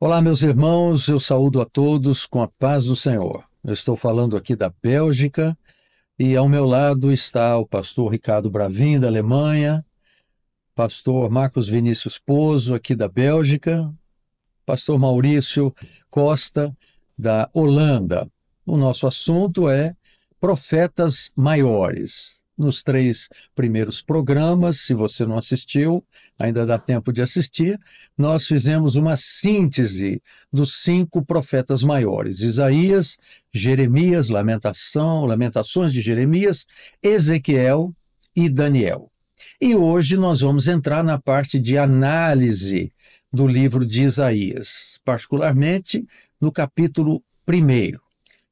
Olá, meus irmãos, eu saúdo a todos com a paz do Senhor. Eu estou falando aqui da Bélgica e ao meu lado está o pastor Ricardo Bravin, da Alemanha, pastor Marcos Vinícius Pozo, aqui da Bélgica, pastor Maurício Costa, da Holanda. O nosso assunto é profetas maiores. Nos 3 primeiros programas, se você não assistiu, ainda dá tempo de assistir, nós fizemos uma síntese dos 5 profetas maiores: Isaías, Jeremias, Lamentações de Jeremias, Ezequiel e Daniel. E hoje nós vamos entrar na parte de análise do livro de Isaías, particularmente no capítulo 1.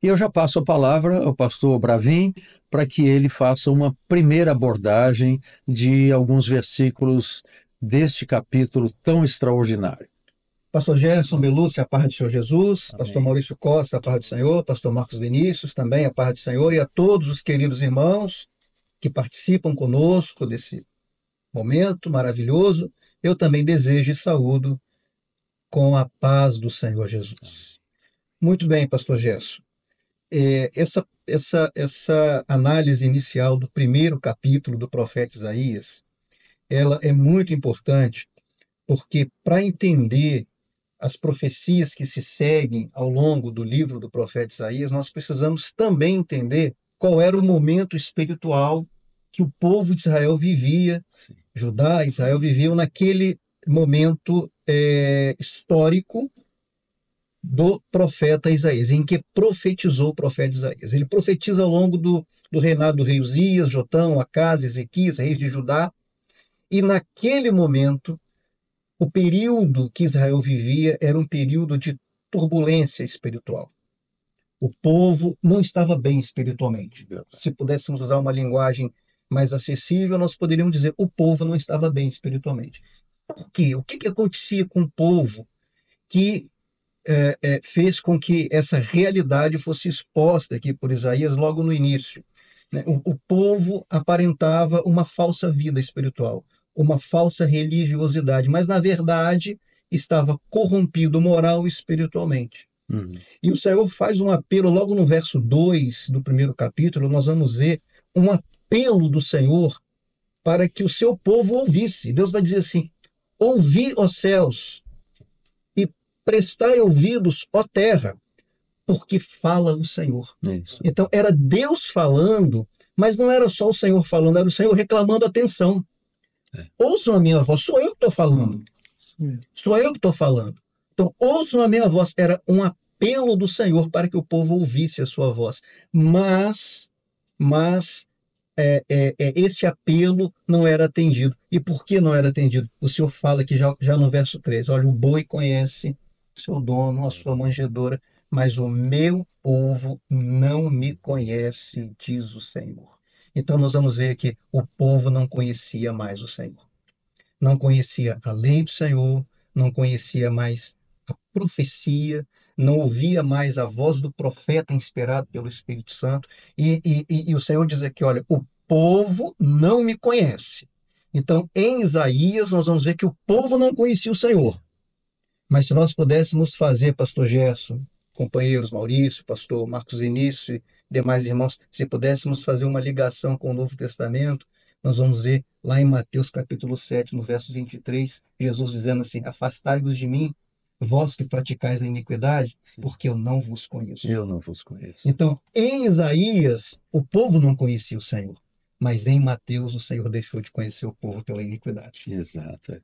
E eu já passo a palavra ao pastor Bravin para que ele faça uma primeira abordagem de alguns versículos deste capítulo tão extraordinário. Pastor Gerson Belucci, a paz do Senhor Jesus. Amém. Pastor Maurício Costa, a paz do Senhor. Pastor Marcos Vinícius, também a paz do Senhor. E a todos os queridos irmãos que participam conosco desse momento maravilhoso, eu também desejo e saúdo com a paz do Senhor Jesus. Muito bem, Pastor Gerson. Essa análise inicial do primeiro capítulo do profeta Isaías, ela é muito importante, porque para entender as profecias que se seguem ao longo do livro do profeta Isaías, nós precisamos também entender qual era o momento espiritual que o povo de Israel vivia, Sim. Judá e Israel viviam naquele momento histórico do profeta Isaías, em que profetizou o profeta Isaías. Ele profetiza ao longo do reinado do rei Uzias, Jotão, Acás, Ezequias, reis de Judá, e naquele momento o período que Israel vivia era um período de turbulência espiritual. O povo não estava bem espiritualmente. Se pudéssemos usar uma linguagem mais acessível, nós poderíamos dizer o povo não estava bem espiritualmente. Por quê? O que acontecia com o povo que fez com que essa realidade fosse exposta aqui por Isaías logo no início? O povo aparentava uma falsa vida espiritual, uma falsa religiosidade, mas na verdade estava corrompido moral e espiritualmente. E o Senhor faz um apelo logo no verso 2 do primeiro capítulo. Nós vamos ver um apelo do Senhor para que o seu povo ouvisse. Deus vai dizer assim: ouvi, ó céus, e prestai ouvidos, ó terra, porque fala o Senhor. Isso. Então era Deus falando, mas não era só o Senhor falando, era o Senhor reclamando atenção. Ouçam a minha voz, sou eu que estou falando. Sou eu que estou falando. Então, ouçam a minha voz. Era um apelo do Senhor para que o povo ouvisse a sua voz. Mas esse apelo não era atendido. E por que não era atendido? O Senhor fala aqui já no verso 3. Olha, o boi conhece o seu dono, a sua manjedoura, mas o meu povo não me conhece, diz o Senhor. Então nós vamos ver que o povo não conhecia mais o Senhor. Não conhecia a lei do Senhor, não conhecia mais a profecia, não ouvia mais a voz do profeta inspirado pelo Espírito Santo. E o Senhor diz aqui, olha, o povo não me conhece. Então, em Isaías, nós vamos ver que o povo não conhecia o Senhor. Mas se nós pudéssemos fazer, pastor Gerson, companheiros Maurício, pastor Marcos Vinícius e demais irmãos, se pudéssemos fazer uma ligação com o Novo Testamento, nós vamos ver lá em Mateus capítulo 7, no verso 23, Jesus dizendo assim: afastai-vos de mim, vós que praticais a iniquidade, porque eu não vos conheço. Eu não vos conheço. Então, em Isaías, o povo não conhecia o Senhor, mas em Mateus o Senhor deixou de conhecer o povo pela iniquidade. Exato.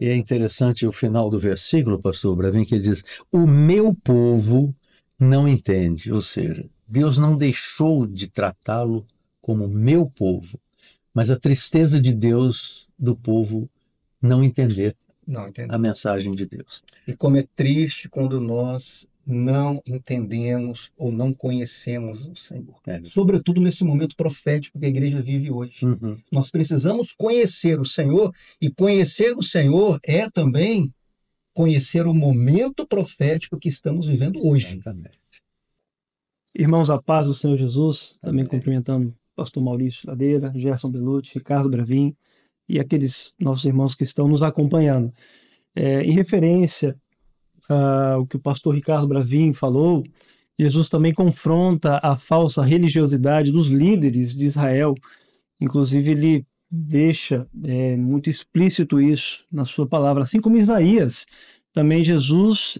E é interessante o final do versículo, pastor Bravin, que ele diz: o meu povo não entende, ou seja, Deus não deixou de tratá-lo como meu povo, mas a tristeza de Deus do povo não entender Não entendeu. a mensagem de Deus. E como é triste quando nós não entendemos ou não conhecemos o Senhor. Sobretudo nesse momento profético que a igreja vive hoje. Nós precisamos conhecer o Senhor, e conhecer o Senhor é também conhecer o momento profético que estamos vivendo hoje. Exatamente. Irmãos, a paz do Senhor Jesus, também Amém. cumprimentando o pastor Maurício Ladeira, Gerson Belucci, Ricardo Bravin e aqueles nossos irmãos que estão nos acompanhando. Em referência o que o pastor Ricardo Bravin falou, Jesus também confronta a falsa religiosidade dos líderes de Israel. Inclusive, ele deixa muito explícito isso na sua palavra. Assim como Isaías, também Jesus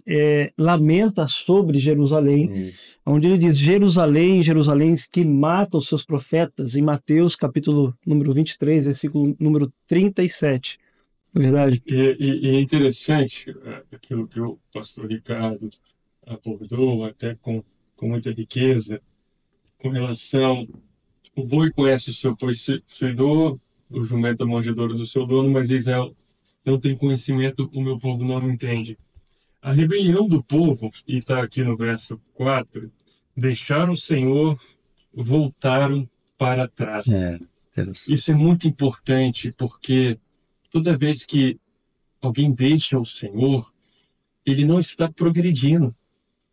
lamenta sobre Jerusalém, onde ele diz: Jerusalém, Jerusalém, que mata os seus profetas, em Mateus capítulo número 23, versículo número 37. Verdade. E é interessante aquilo que o pastor Ricardo abordou, até com muita riqueza, com relação. O boi conhece o seu possuidor, o jumento a manjedoura do seu dono, mas Israel não tem conhecimento, o meu povo não entende. A rebelião do povo, e está aqui no verso 4, deixaram o Senhor, voltaram para trás. Isso é muito importante, porque toda vez que alguém deixa o Senhor, ele não está progredindo,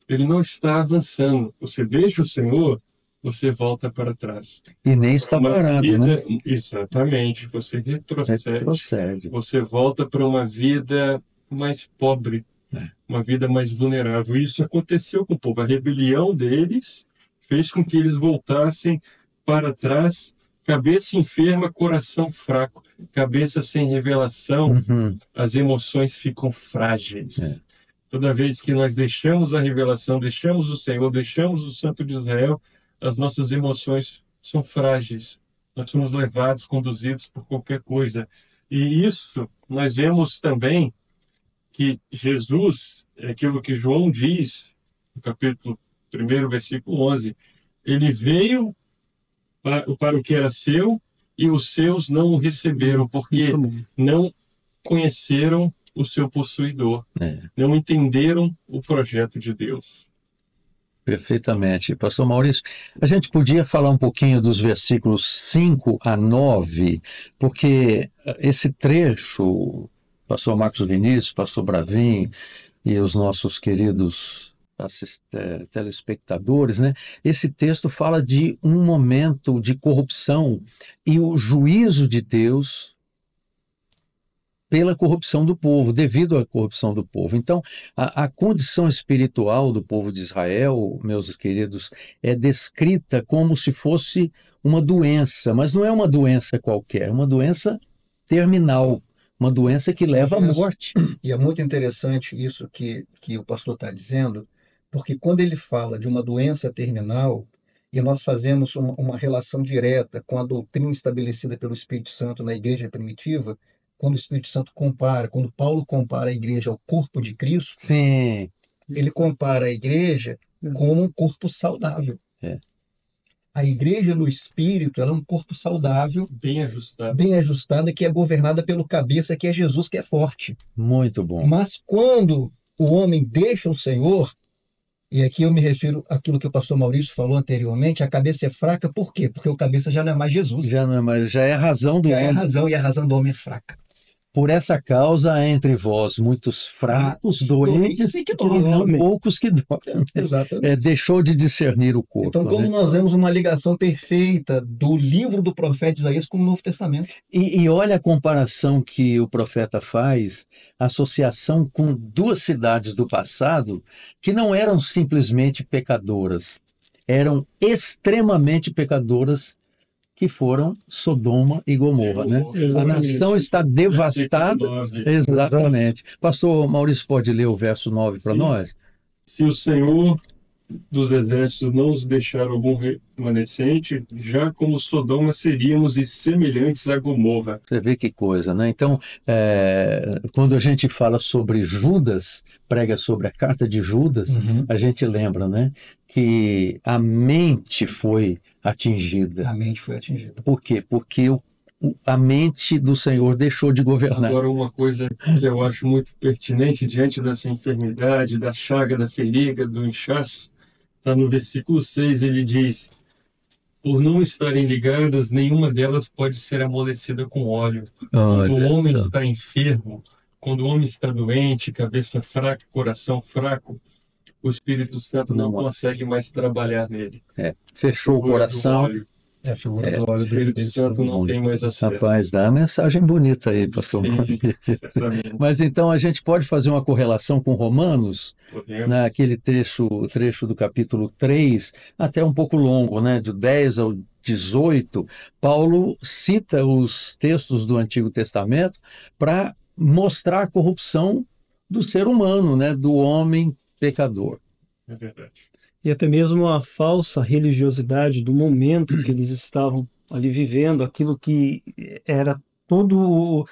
ele não está avançando. Você deixa o Senhor, você volta para trás. E nem está parado, né? Exatamente, você retrocede. Você volta para uma vida mais pobre, uma vida mais vulnerável. Isso aconteceu com o povo. A rebelião deles fez com que eles voltassem para trás, cabeça enferma, coração fraco, cabeça sem revelação, as emoções ficam frágeis. Toda vez que nós deixamos a revelação, deixamos o Senhor, deixamos o Santo de Israel, as nossas emoções são frágeis. Nós somos levados, conduzidos por qualquer coisa. E isso nós vemos também que Jesus, é aquilo que João diz, no capítulo 1, versículo 11, ele veio para o que era seu e os seus não o receberam, porque não conheceram o seu possuidor, não entenderam o projeto de Deus. Perfeitamente. Pastor Maurício, a gente podia falar um pouquinho dos versículos 5 a 9, porque esse trecho, pastor Marcos Vinícius, pastor Bravin e os nossos queridos telespectadores, né? Esse texto fala de um momento de corrupção e o juízo de Deus pela corrupção do povo, devido à corrupção do povo. Então, a condição espiritual do povo de Israel, meus queridos, é descrita como se fosse uma doença, mas não é uma doença qualquer, é uma doença terminal, uma doença que leva à morte. E é muito interessante isso que o pastor está dizendo, porque quando ele fala de uma doença terminal, e nós fazemos uma relação direta com a doutrina estabelecida pelo Espírito Santo na igreja primitiva, quando o Espírito Santo compara, quando Paulo compara a igreja ao corpo de Cristo, sim, ele compara a igreja como um corpo saudável. A igreja no Espírito, ela é um corpo saudável, bem ajustada, que é governada pelo cabeça, que é Jesus, que é forte. Muito bom. Mas quando o homem deixa o Senhor, e aqui eu me refiro àquilo que o pastor Maurício falou anteriormente, a cabeça é fraca, por quê? Porque o cabeça já não é mais Jesus. Já não é mais, já é a razão do homem. É a razão, e a razão do homem é fraca. Por essa causa há entre vós muitos fracos, doentes e não poucos que dormem. Exatamente. Deixou de discernir o corpo. Então, como nós vemos uma ligação perfeita do livro do profeta Isaías com o Novo Testamento. E olha a comparação que o profeta faz, associação com duas cidades do passado que não eram simplesmente pecadoras, eram extremamente pecadoras, que foram Sodoma e Gomorra, né? A nação está devastada. Exatamente. Pastor Maurício, pode ler o verso 9 para nós? Se o Senhor dos exércitos não nos deixar algum remanescente, já como Sodoma seríamos e semelhantes a Gomorra. Você vê que coisa, né? Então, quando a gente fala sobre Judas, prega sobre a carta de Judas, a gente lembra, né? Que a mente foi atingida. A mente foi atingida. Por quê? Porque a mente do Senhor deixou de governar. Agora, uma coisa que eu acho muito pertinente diante dessa enfermidade, da chaga, da feriga, do inchaço, está no versículo 6, ele diz: por não estarem ligadas, nenhuma delas pode ser amolecida com óleo. Quando o homem está enfermo, quando o homem está doente, cabeça fraca, coração fraco, o Espírito Santo não consegue mais trabalhar nele. Fechou o coração, É a figura do óleo O do Espírito Santo não tem mais acesso. Rapaz, dá uma mensagem bonita aí, pastor. Sim, certamente. Mas então a gente pode fazer uma correlação com Romanos, Podemos. naquele trecho do capítulo 3, até um pouco longo, né, de 10 ao 18, Paulo cita os textos do Antigo Testamento para mostrar a corrupção do ser humano, né, do homem pecador. É verdade. E até mesmo a falsa religiosidade do momento que eles estavam ali vivendo, aquilo que era todo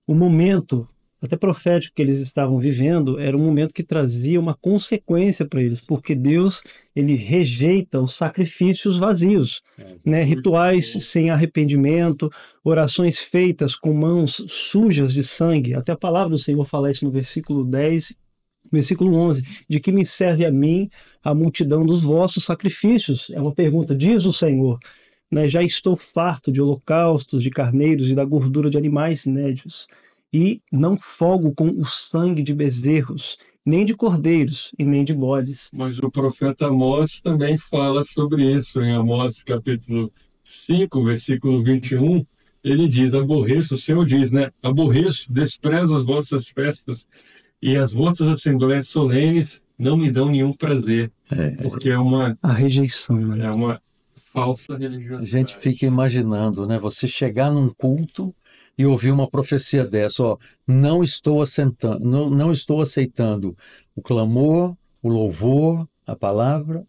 o momento, até profético que eles estavam vivendo, era um momento que trazia uma consequência para eles, porque Deus, ele rejeita os sacrifícios vazios, né? Rituais sem arrependimento, orações feitas com mãos sujas de sangue. Até a palavra do Senhor fala isso no versículo 10, versículo 11, de que me serve a mim a multidão dos vossos sacrifícios? É uma pergunta, diz o Senhor, né? Já estou farto de holocaustos, de carneiros e da gordura de animais nédios, e não folgo com o sangue de bezerros, nem de cordeiros e nem de bodes. Mas o profeta Amós também fala sobre isso. Em Amós capítulo 5, versículo 21, ele diz, aborreço, o Senhor diz, né? Aborreço, desprezo as vossas festas, e as vossas assembleias solenes não me dão nenhum prazer, porque é uma rejeição, né? É uma falsa A religiosidade. gente fica imaginando, né, você chegar num culto e ouvir uma profecia dessa, ó, não estou aceitando o clamor, o louvor, a palavra,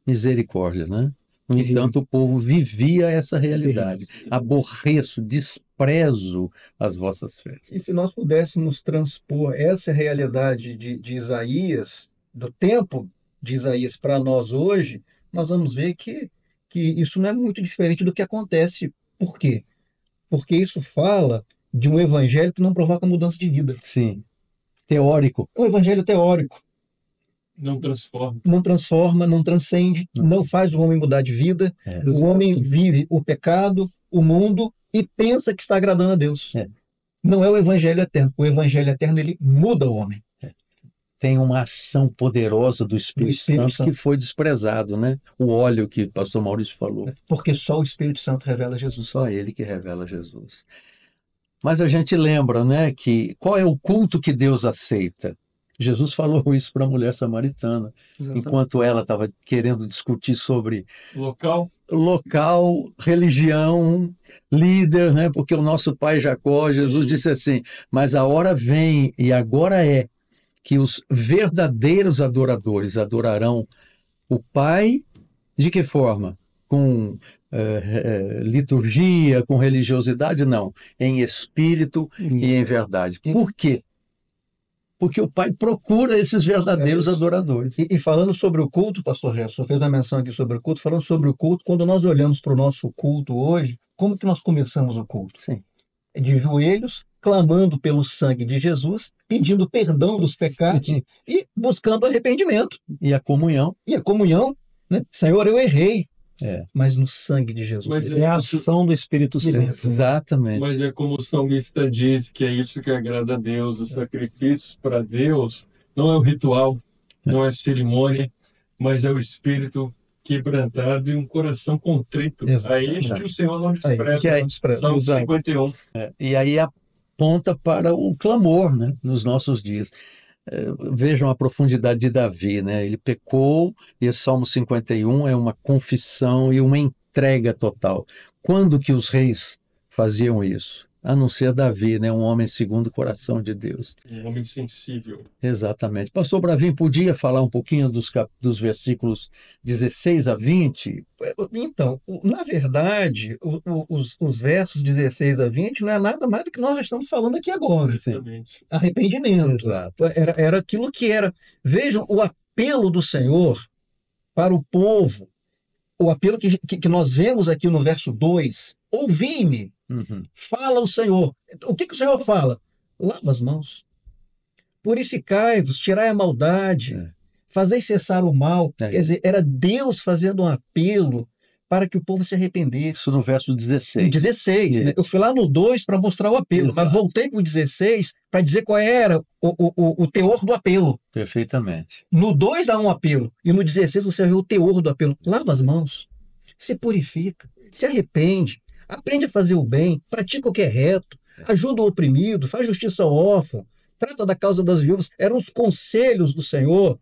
misericórdia, né? No entanto, o povo vivia essa realidade. Aborreço, desprezo as vossas festas. E se nós pudéssemos transpor essa realidade de Isaías, do tempo de Isaías para nós hoje, nós vamos ver que isso não é muito diferente do que acontece. Por quê? Porque isso fala de um evangelho que não provoca mudança de vida. Sim, teórico. É um evangelho teórico. Não transforma. Não transforma, não transcende, não faz o homem mudar de vida. O homem vive o pecado, o mundo e pensa que está agradando a Deus. Não é o evangelho eterno. O evangelho eterno, ele muda o homem. Tem uma ação poderosa do Espírito Santo que foi desprezado, né? O óleo que o pastor Maurício falou. Porque só o Espírito Santo revela Jesus. Só ele que revela Jesus. Mas a gente lembra, né, que qual é o culto que Deus aceita? Jesus falou isso para a mulher samaritana, enquanto ela estava querendo discutir sobre local, religião, líder, né? Porque o nosso pai Jacó, Jesus disse assim, mas a hora vem e agora é que os verdadeiros adoradores adorarão o Pai, de que forma? Com liturgia, com religiosidade? Não, em espírito e em verdade. Por quê? Porque o Pai procura esses verdadeiros adoradores. E falando sobre o culto, pastor Gerson, fez uma menção aqui sobre o culto, falando sobre o culto, quando nós olhamos para o nosso culto hoje, como que nós começamos o culto? Sim. De joelhos, clamando pelo sangue de Jesus, pedindo perdão dos pecados e buscando arrependimento. E a comunhão. Né? Senhor, eu errei. Mas no sangue de Jesus. Mas é a ação do Espírito Santo. Exatamente. Mas é como o salmista diz, que é isso que agrada a Deus. Os sacrifícios para Deus não é o ritual, não é a cerimônia, mas é o espírito quebrantado e um coração contrito. A este o Senhor não despreza. Salmo 51. E aí aponta para o clamor, né, nos nossos dias. Vejam a profundidade de Davi, né? Ele pecou e esse Salmo 51 é uma confissão e uma entrega total. Quando que os reis faziam isso? A não ser Davi, né? Um homem segundo o coração de Deus. Um homem sensível. Exatamente. Pastor Bravin, podia falar um pouquinho dos versículos 16 a 20? Então, na verdade, os versos 16 a 20 não é nada mais do que nós já estamos falando aqui agora. Exatamente. Arrependimento. Exato. Era aquilo que era. Vejam o apelo do Senhor para o povo, o apelo que nós vemos aqui no verso 2. Ouvi-me, fala o Senhor. O que o Senhor fala? Lava as mãos, purificai-vos, tirai a maldade, fazei cessar o mal. Quer dizer, era Deus fazendo um apelo para que o povo se arrependesse. Isso no verso 16. 16, né? Eu fui lá no 2 para mostrar o apelo, mas voltei para o 16 para dizer qual era o teor do apelo. Perfeitamente. No 2 há um apelo, e no 16 você vê o teor do apelo. Lava as mãos, se purifica, Se arrepende, aprende a fazer o bem, pratica o que é reto, ajuda o oprimido, faz justiça ao órfão, trata da causa das viúvas. Eram os conselhos do Senhor,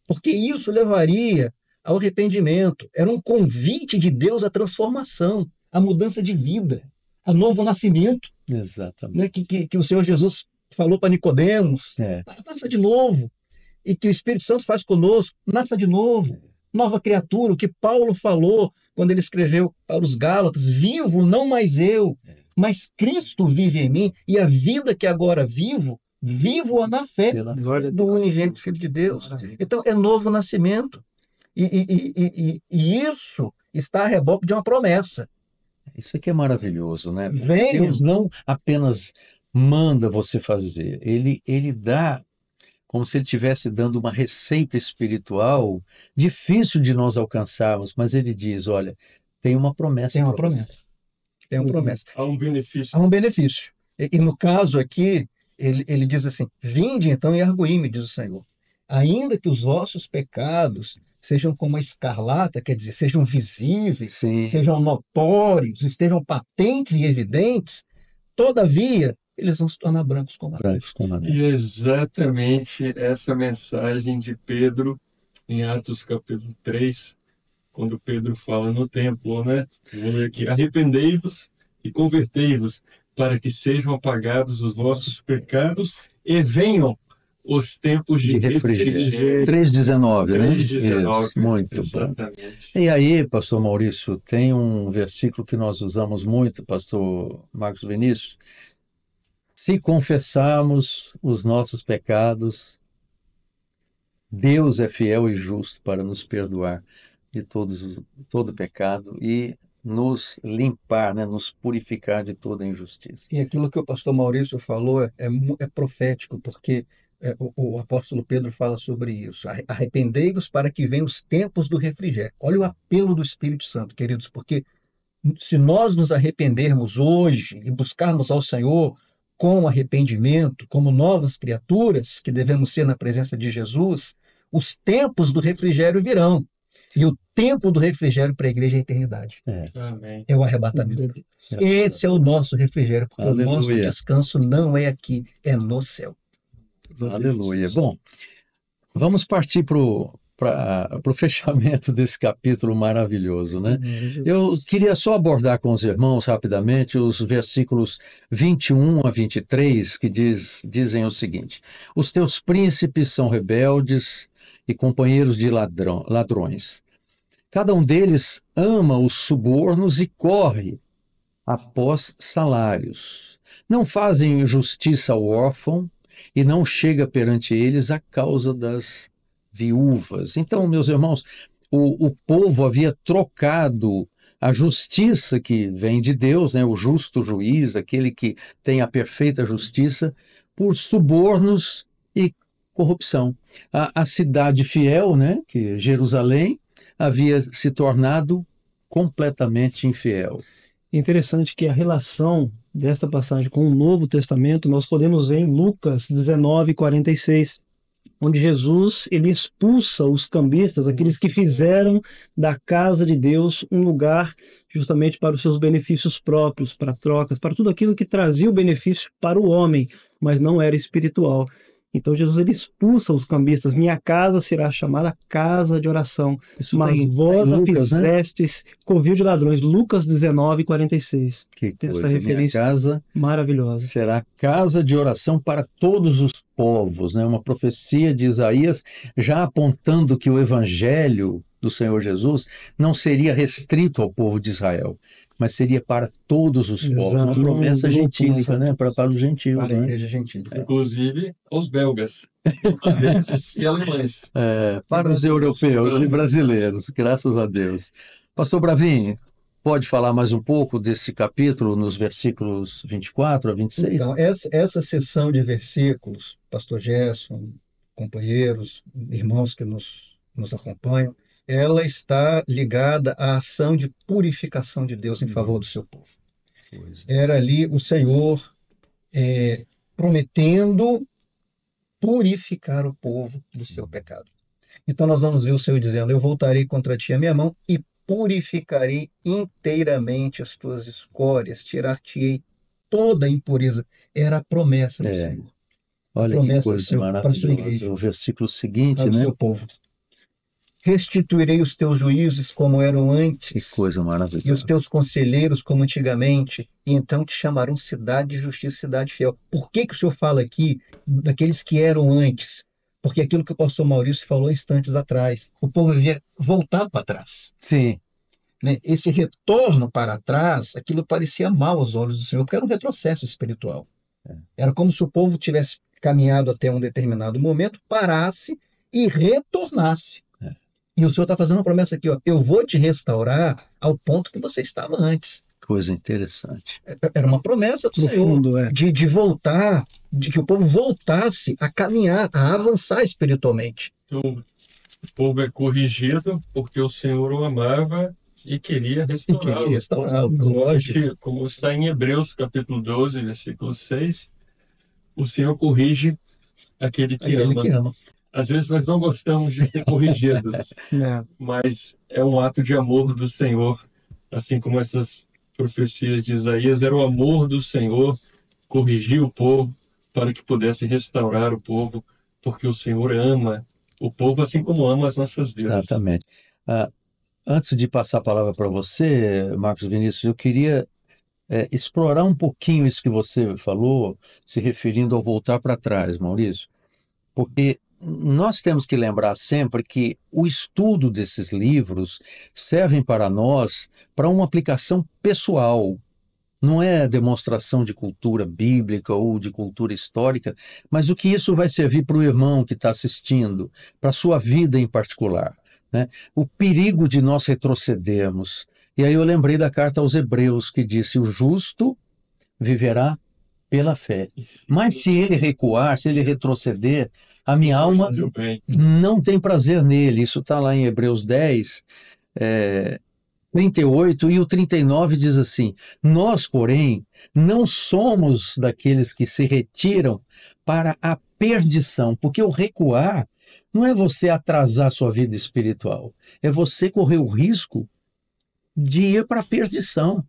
porque isso levaria ao arrependimento. Era um convite de Deus à transformação, à mudança de vida, a novo nascimento. Exatamente. Né? Que o Senhor Jesus falou para Nicodemos, nasça de novo. E que o Espírito Santo faz conosco, nasça de novo, nova criatura. O que Paulo falou quando ele escreveu para os Gálatas: vivo não mais eu, mas Cristo vive em mim, e a vida que agora vivo-a na fé do unigênito Filho de Deus. Então é novo nascimento. E isso está a reboque de uma promessa. Isso aqui é maravilhoso, né? Venha. Deus não apenas manda você fazer, ele dá, como se ele estivesse dando uma receita espiritual difícil de nós alcançarmos, mas ele diz: olha, tem uma promessa. Tem uma promessa. Tem uma promessa. Há um benefício. Há um benefício. E no caso aqui, ele diz assim: vinde então e arguí-me, diz o Senhor. Ainda que os vossos pecados sejam como a escarlata, quer dizer, sejam visíveis, sejam notórios, estejam patentes e evidentes, todavia, eles vão se tornar brancos como a neve. E exatamente essa mensagem de Pedro em Atos capítulo 3, quando Pedro fala no templo, né? Vou ler aqui: arrependei-vos e convertei-vos, para que sejam apagados os vossos pecados e venham os tempos de refrigério. 3,19, né? 3,19. Isso, muito exatamente. Bom. E aí, pastor Maurício, tem um versículo que nós usamos muito, pastor Marcos Vinícius: se confessarmos os nossos pecados, Deus é fiel e justo para nos perdoar de todo pecado e nos limpar, né, nos purificar de toda injustiça. E aquilo que o pastor Maurício falou é profético, porque o apóstolo Pedro fala sobre isso. Arrependei-vos para que venham os tempos do refrigério. Olha o apelo do Espírito Santo, queridos, porque se nós nos arrependermos hoje e buscarmos ao Senhor com arrependimento, como novas criaturas que devemos ser na presença de Jesus, os tempos do refrigério virão. E o tempo do refrigério para a igreja é a eternidade. É o arrebatamento. Esse é o nosso refrigério, porque Aleluia. O nosso descanso não é aqui, é no céu. Aleluia. Bom, vamos partir para o fechamento desse capítulo maravilhoso, né? Eu queria só abordar com os irmãos rapidamente os versículos 21 a 23, que dizem o seguinte: os teus príncipes são rebeldes e companheiros de ladrões. Cada um deles ama os subornos e corre após salários. Não fazem justiça ao órfão e não chega perante eles a causa das viúvas. Então, meus irmãos, o povo havia trocado a justiça que vem de Deus, né, o justo juiz, aquele que tem a perfeita justiça, por subornos e corrupção. A cidade fiel, né, que Jerusalém, havia se tornado completamente infiel. Interessante que a relação desta passagem com o Novo Testamento nós podemos ver em Lucas 19:46, onde Jesus ele expulsa os cambistas, aqueles que fizeram da casa de Deus um lugar justamente para os seus benefícios próprios, para trocas, para tudo aquilo que trazia o benefício para o homem, mas não era espiritual. Então Jesus ele expulsa os cambistas. Minha casa será chamada casa de oração, mas vós a fizestes covil de ladrões. Lucas 19:46. Que coisa, essa referência minha casa maravilhosa. Será casa de oração para todos os povos, né? Uma profecia de Isaías já apontando que o evangelho do Senhor Jesus não seria restrito ao povo de Israel, mas seria para todos os povos, uma promessa gentílica, né? Para os gentios. Para a igreja gentílica. Inclusive aos belgas, e alemães. Para os europeus e brasileiros, graças a Deus. Pastor Bravin, pode falar mais um pouco desse capítulo nos versículos 24 a 26? Então, essa sessão de versículos, pastor Gerson, companheiros, irmãos que nos acompanham, ela está ligada à ação de purificação de Deus em favor do seu povo. Era ali o Senhor prometendo purificar o povo do seu pecado. Então nós vamos ver o Senhor dizendo: eu voltarei contra ti a minha mão e purificarei inteiramente as tuas escórias, tirar-te-ei toda a impureza. Era a promessa do Senhor. Olha que coisa para a sua igreja, maravilhosa. O versículo seguinte, para o né? seu povo. Restituirei os teus juízes como eram Que antes, coisa e os maravilhosa. teus conselheiros como antigamente, e então te chamarão cidade de justiça, cidade fiel. Por que que o Senhor fala aqui daqueles que eram antes? Porque aquilo que o pastor Maurício falou instantes atrás, o povo devia voltar para trás, Sim, né? Esse retorno para trás, aquilo parecia mal aos olhos do Senhor, porque era um retrocesso espiritual. Era como se o povo tivesse caminhado até um determinado momento, parasse e retornasse. E o Senhor está fazendo uma promessa aqui, ó, eu vou te restaurar ao ponto que você estava antes. coisa interessante. Era uma promessa do Profundo, Senhor de voltar, de que o povo voltasse a caminhar, a avançar espiritualmente. Então, o povo é corrigido porque o Senhor o amava e queria E restaurá-lo. queria restaurá-lo, lógico. Como está em Hebreus, capítulo 12, versículo 6, o Senhor corrige aquele que Aquele ama. que ama. Às vezes nós não gostamos de ser corrigidos, mas é um ato de amor do Senhor, assim como essas profecias de Isaías, era o amor do Senhor corrigir o povo para que pudesse restaurar o povo, porque o Senhor ama o povo assim como ama as nossas vidas. Exatamente. Antes de passar a palavra para você, Marcos Vinícius, eu queria explorar um pouquinho isso que você falou, se referindo ao voltar para trás, Maurício, porque nós temos que lembrar sempre que o estudo desses livros servem para nós para uma aplicação pessoal. Não é demonstração de cultura bíblica ou de cultura histórica, mas o que isso vai servir para o irmão que está assistindo, para a sua vida em particular, né? O perigo de nós retrocedermos. E aí eu lembrei da carta aos Hebreus, que disse: o justo viverá pela fé. Mas se ele recuar, se ele retroceder, a minha alma não tem prazer nele. Isso está lá em Hebreus 10, 38, e o 39 diz assim: nós, porém, não somos daqueles que se retiram para a perdição, porque o recuar não é você atrasar sua vida espiritual, é você correr o risco de ir para a perdição.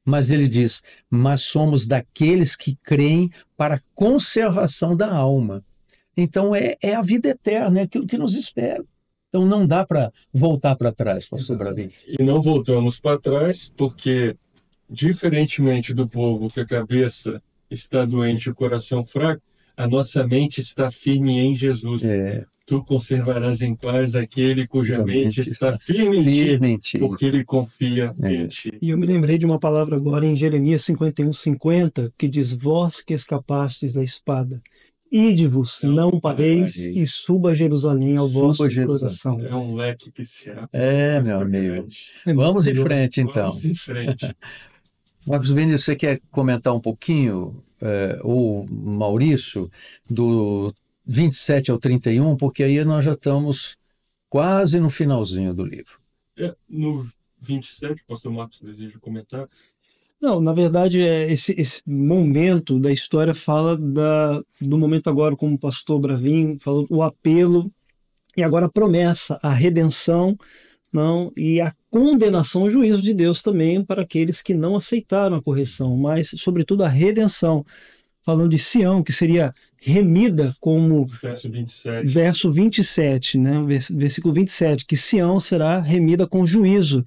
Mas ele diz: mas somos daqueles que creem para a conservação da alma. Então é a vida eterna, é aquilo que nos espera. Então não dá para voltar para trás, pastor Bravin. E não voltamos para trás porque, diferentemente do povo que a cabeça está doente e o coração fraco, a nossa mente está firme em Jesus. Tu conservarás em paz aquele cuja mente está firme em ti, porque ele confia em ti. E eu me lembrei de uma palavra agora em Jeremias 51:50, que diz: vós que escapastes da espada, ide-vos, não pareis, e suba a Jerusalém ao vosso coração. É um leque que se abre. Meu amigo. Vamos em frente, então. Vamos em frente. Marcos Vinícius, você quer comentar um pouquinho, ou Maurício, do 27 ao 31, porque aí nós já estamos quase no finalzinho do livro. No 27, o pastor Marcos deseja comentar? Não, na verdade, esse momento da história fala do momento agora, como o pastor Bravin falou, o apelo, e agora a promessa, a redenção, não, e a condenação, o juízo de Deus também para aqueles que não aceitaram a correção, mas, sobretudo, a redenção, falando de Sião, que seria remida como... Verso 27, né? Versículo 27, que Sião será remida com juízo,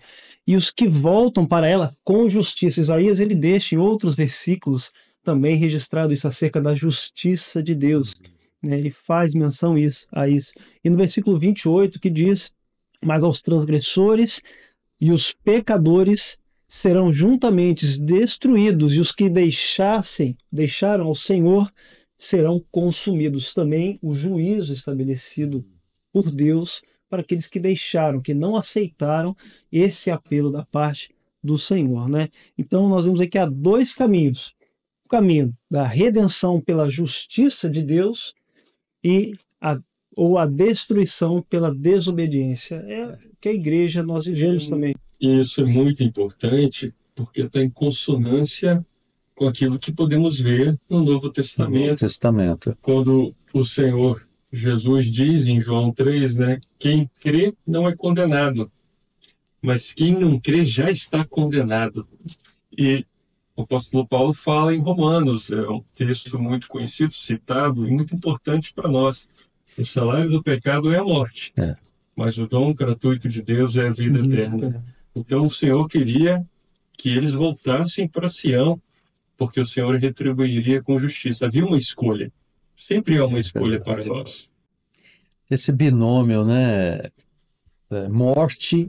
e os que voltam para ela com justiça. Isaías, ele deixa em outros versículos também registrado isso acerca da justiça de Deus, né? Ele faz menção a isso. E no versículo 28 que diz: mas aos transgressores e os pecadores serão juntamente destruídos, e os que deixaram ao Senhor serão consumidos. Também o juízo estabelecido por Deus para aqueles que deixaram, que não aceitaram esse apelo da parte do Senhor, né? Então nós vemos aqui há dois caminhos: o caminho da redenção pela justiça de Deus ou a destruição pela desobediência. É que a igreja nós vivemos também. E isso é muito importante porque está em consonância com aquilo que podemos ver no Novo Testamento. Quando o Senhor Jesus diz em João 3, né, quem crê não é condenado, mas quem não crê já está condenado. E o apóstolo Paulo fala em Romanos, é um texto muito conhecido, citado e muito importante para nós. O salário do pecado é a morte, mas o dom gratuito de Deus é a vida eterna. Então o Senhor queria que eles voltassem para Sião, porque o Senhor retribuiria com justiça. Havia uma escolha. Sempre há uma escolha para nós. Esse binômio, né? Morte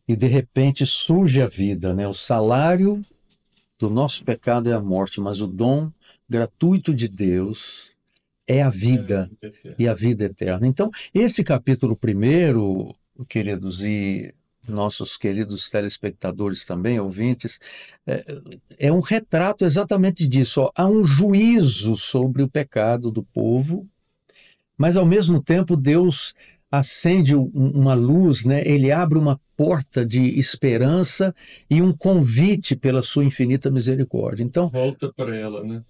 e de repente surge a vida, né? O salário do nosso pecado é a morte, mas o dom gratuito de Deus é a vida e a vida eterna. Então, esse capítulo 1, queridos, e nossos queridos telespectadores também, ouvintes, é um retrato exatamente disso. Ó. Há um juízo sobre o pecado do povo, mas ao mesmo tempo Deus acende uma luz, né? Ele abre uma porta de esperança e um convite pela sua infinita misericórdia. Então, volta para ela, né?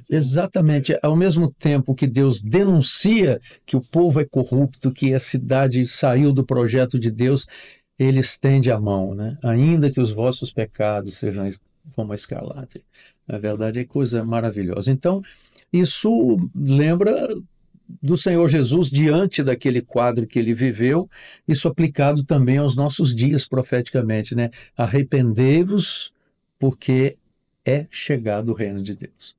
Exatamente. Ao mesmo tempo que Deus denuncia que o povo é corrupto, que a cidade saiu do projeto de Deus, ele estende a mão, né? Ainda que os vossos pecados sejam como a escarlate. Na verdade, é coisa maravilhosa. Então, isso lembra do Senhor Jesus diante daquele quadro que ele viveu, isso aplicado também aos nossos dias profeticamente, né? Arrependei-vos, porque é chegado o reino de Deus.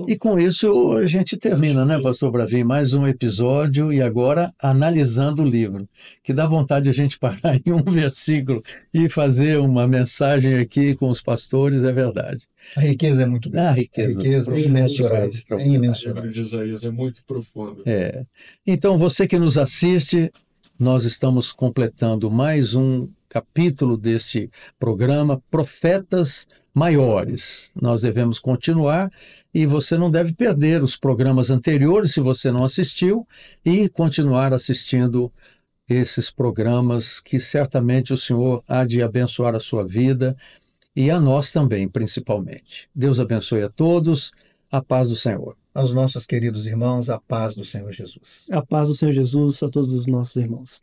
E com isso a gente termina, né, pastor Bravin, mais um episódio e agora analisando o livro, que dá vontade a gente parar em um versículo e fazer uma mensagem aqui com os pastores, é verdade. A riqueza é muito grande. A riqueza é imensurável. É imensurável. O livro de Isaías é muito profundo. Então, você que nos assiste, nós estamos completando mais um capítulo deste programa, Profetas Maiores. Nós devemos continuar e você não deve perder os programas anteriores, se você não assistiu, e continuar assistindo esses programas que certamente o Senhor há de abençoar a sua vida e a nós também, principalmente. Deus abençoe a todos, a paz do Senhor. Aos nossos queridos irmãos, a paz do Senhor Jesus. A paz do Senhor Jesus a todos os nossos irmãos.